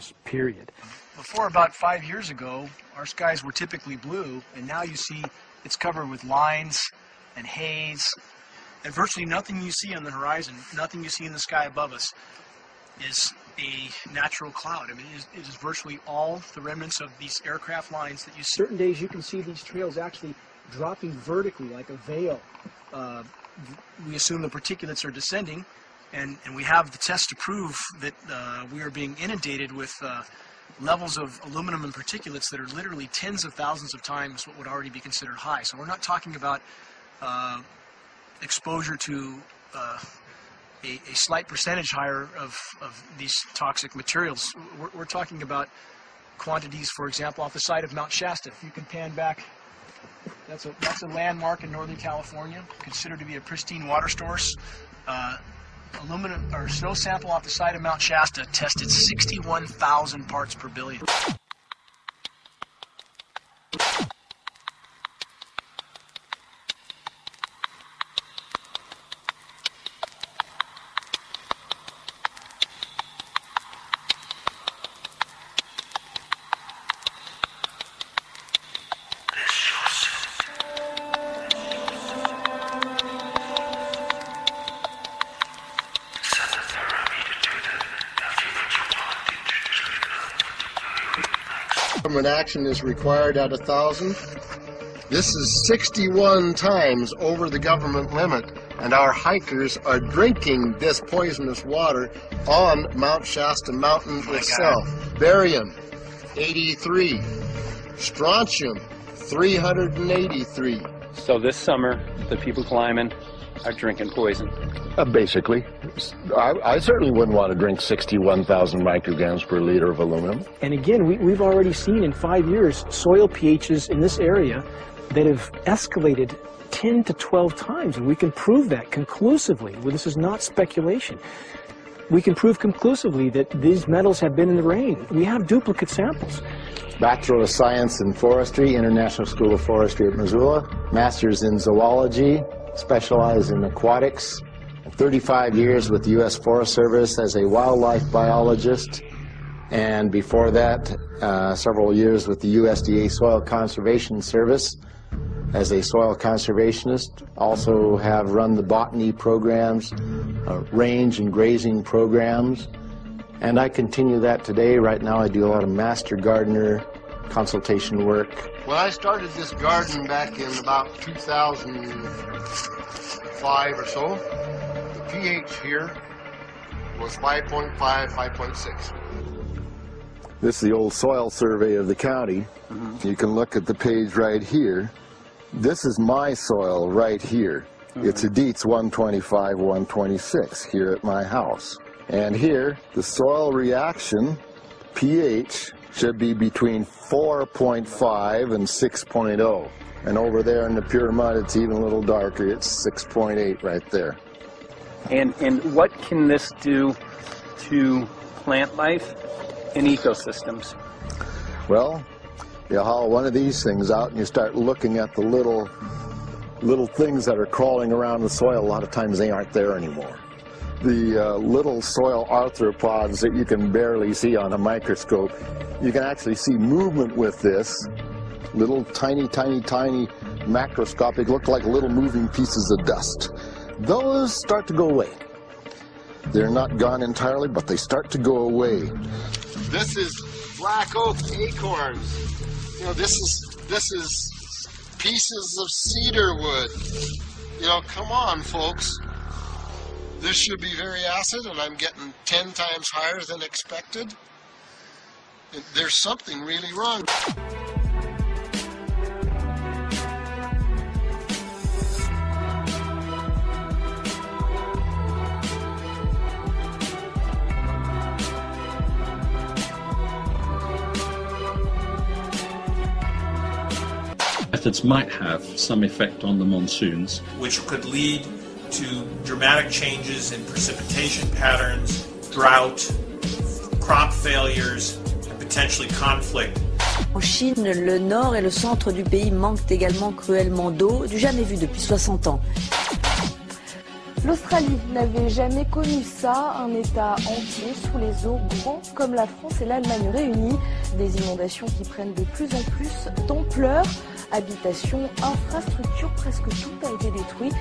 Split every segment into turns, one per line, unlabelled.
stars, period.
Before about 5 years ago, our skies were typically blue, and now you see it's covered with lines and haze, and virtually nothing you see on the horizon, nothing you see in the sky above us is a natural cloud. I mean, it is virtually all the remnants of these aircraft lines that you see.
Certain days you can see these trails actually dropping vertically like a veil.
We assume the particulates are descending, and we have the test to prove that we are being inundated with levels of aluminum and particulates that are literally tens of thousands of times what would already be considered high. So we're not talking about exposure to a slight percentage higher of these toxic materials. We're talking about quantities, for example, off the side of Mount Shasta. If you can pan back, that's a landmark in Northern California, considered to be a pristine water source. Aluminum or snow sample off the side of Mount Shasta tested 61,000 parts per billion.
Government action is required at 1,000. This is 61 times over the government limit, and our hikers are drinking this poisonous water on Mount Shasta Mountain itself. Barium, 83. Strontium, 383.
So this summer, the people climbing are drinking poison.
Basically. I certainly wouldn't want to drink 61,000 micrograms per liter of aluminum.
And again, we've already seen in 5 years soil pHs in this area that have escalated 10 to 12 times, and we can prove that conclusively. Well, this is not speculation. We can prove conclusively that these metals have been in the rain. We have duplicate samples.
Bachelor of Science in Forestry, International School of Forestry at Missoula. Master's in Zoology, specialized in aquatics. 35 years with the U.S. Forest Service as a wildlife biologist, and before that, several years with the USDA Soil Conservation Service as a soil conservationist. Also have run the botany programs, range and grazing programs, and I continue that today. Right now I do a lot of master gardener consultation work.
When I started this garden back in about 2005 or so, pH here was 5.5, 5.6.
This is the old soil survey of the county. You can look at the page right here. This is my soil right here. It's a Dietz 125, 126 here at my house. And here, the soil reaction pH should be between 4.5 and 6.0. And over there in the pure mud, it's even a little darker. It's 6.8 right there.
And what can this do to plant life and ecosystems?
Well, you haul one of these things out and you start looking at the little things that are crawling around the soil. A lot of times they aren't there anymore. The little soil arthropods that you can barely see on a microscope, you can actually see movement with this. Little tiny macroscopic, look like little moving pieces of dust. Those start to go away. They're not gone entirely, but they start to go away.
This is black oak acorns. You know, this is pieces of cedar wood. You know, come on, folks. This should be very acid, and I'm getting 10 times higher than expected. There's something really wrong.
Methods might have some effect on the monsoons,
which could lead to dramatic changes in precipitation patterns, drought, crop failures, and potentially conflict.
En Chine, le nord et le centre du pays manquent également cruellement d'eau, du jamais vu depuis 60 ans.
L'Australie n'avait jamais connu ça, un État entier sous les eaux, grand comme la France et l'Allemagne réunies. Des inondations qui prennent de plus en plus d'ampleur. Habitations, infrastructures, presque tout a été détruit.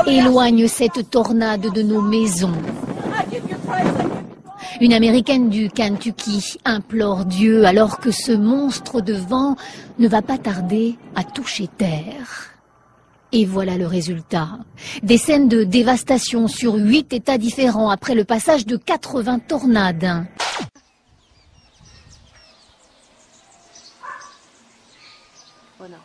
Éloigne cette tornade de nos maisons. Une Américaine du Kentucky implore Dieu alors que ce monstre de vent ne va pas tarder à toucher terre. Et voilà le résultat. Des scènes de dévastation sur 8 États différents après le passage de 80 tornades.
Voilà.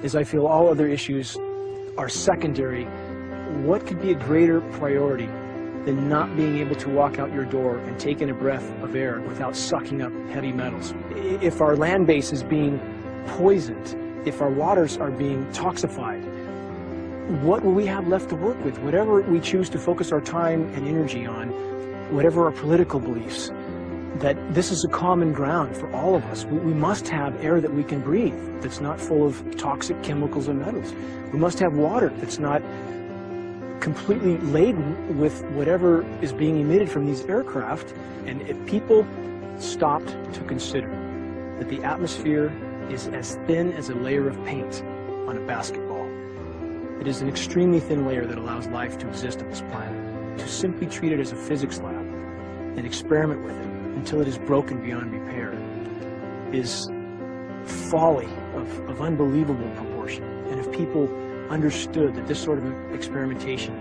As I feel all other issues are secondary, what could be a greater priority than not being able to walk out your door and take in a breath of air without sucking up heavy metals? If our land base is being poisoned, if our waters are being toxified, what will we have left to work with? Whatever we choose to focus our time and energy on, whatever our political beliefs, that this is a common ground for all of us. We must have air that we can breathe that's not full of toxic chemicals and metals. We must have water that's not completely laden with whatever is being emitted from these aircraft. And if people stopped to consider that the atmosphere is as thin as a layer of paint on a basketball, it is an extremely thin layer that allows life to exist on this planet. To simply treat it as a physics lab and experiment with it until it is broken beyond repair is folly of unbelievable proportion. And if people understood that this sort of experimentation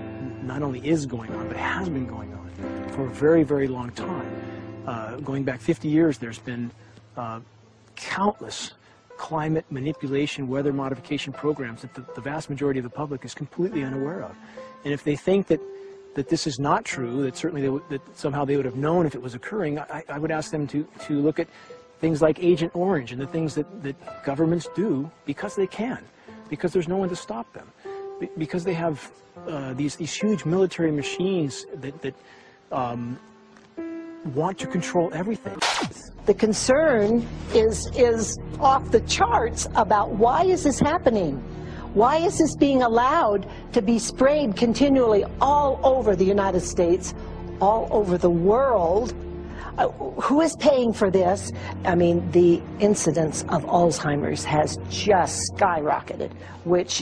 not only is going on, but has been going on for a very, very long time. Going back 50 years, there's been countless climate manipulation, weather modification programs that the vast majority of the public is completely unaware of. And if they think that this is not true, that certainly that somehow they would have known if it was occurring, I would ask them to look at things like Agent Orange and the things that governments do because they can. Because there's no one to stop them, because they have these huge military machines that want to control everything.
The concern is off the charts about why is this happening? Why is this being allowed to be sprayed continually all over the United States, all over the world? Who is paying for this? I mean, the incidence of Alzheimer's has just skyrocketed, which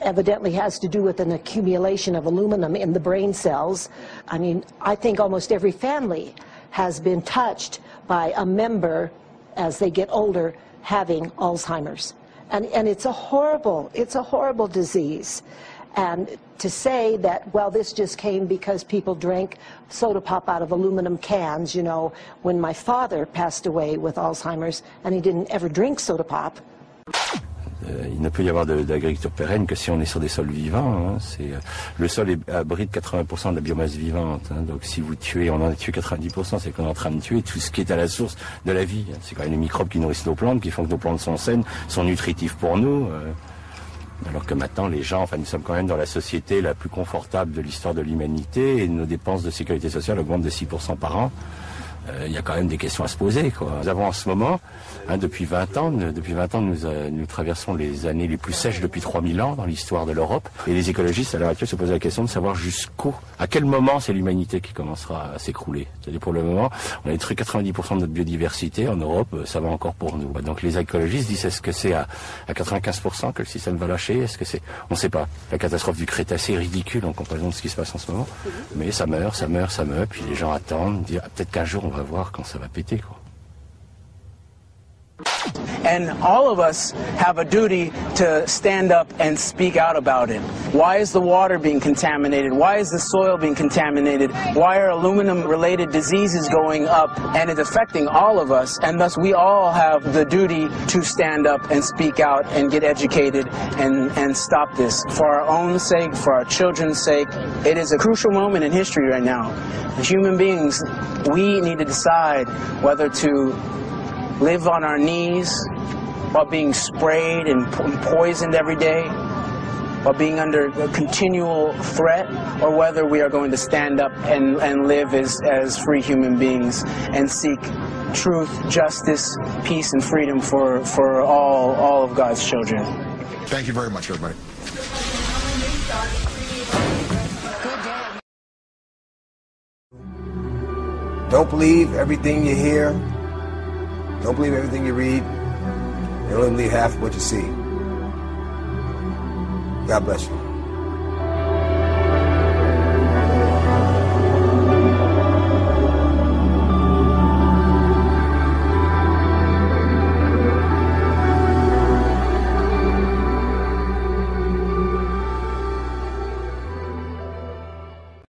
evidently has to do with an accumulation of aluminum in the brain cells. I mean, I think almost every family has been touched by a member as they get older having Alzheimer's. And it's a horrible disease. And to say that, well, this just came because people drank soda pop out of aluminum cans, you know, when my father passed away with Alzheimer's and he didn't ever drink soda pop.
Il ne peut y avoir d'agriculture pérenne que si on est sur des sols vivants. Le sol abrite 80% de la biomasse vivante. Donc si vous tuez, on en a tué 90%, c'est qu'on est en train de tuer tout ce qui est à la source de la vie. C'est quand même les microbes qui nourrissent nos plantes, qui font que nos plantes sont saines, sont nutritifs pour nous. Alors que maintenant, les gens, enfin, nous sommes quand même dans la société la plus confortable de l'histoire de l'humanité et nos dépenses de sécurité sociale augmentent de 6% par an. Il y a quand même des questions à se poser, quoi. Nous avons en ce moment, depuis 20 ans, nous traversons les années les plus sèches depuis 3000 ans dans l'histoire de l'Europe. Et les écologistes, à l'heure actuelle, se posent la question de savoir à quel moment c'est l'humanité qui commencera à s'écrouler. C'est-à-dire, pour le moment, on a détruit 90% de notre biodiversité. En Europe, ça va encore pour nous. Donc les écologistes disent, est-ce que c'est à 95% que le système va lâcher? Est-ce que c'est... On ne sait pas. La catastrophe du Crétacé est ridicule en comparaison de ce qui se passe en ce moment. Mais ça meurt, puis les gens attendent, disent, peut-être qu'un jour on va voir quand ça va péter, quoi.
And all of us have a duty to stand up and speak out about it. Why is the water being contaminated? Why is the soil being contaminated? Why are aluminum-related diseases going up? And it's affecting all of us, and thus we all have the duty to stand up and speak out and get educated and stop this. For our own sake, for our children's sake, it is a crucial moment in history right now. As human beings, we need to decide whether to live on our knees while being sprayed and poisoned every day, while being under a continual threat, or whether we are going to stand up and live as free human beings and seek truth, justice, peace, and freedom for all of God's children.
Thank you very much, everybody.
Don't believe everything you hear. Don't believe everything you read. And only believe half of what you see. God bless you.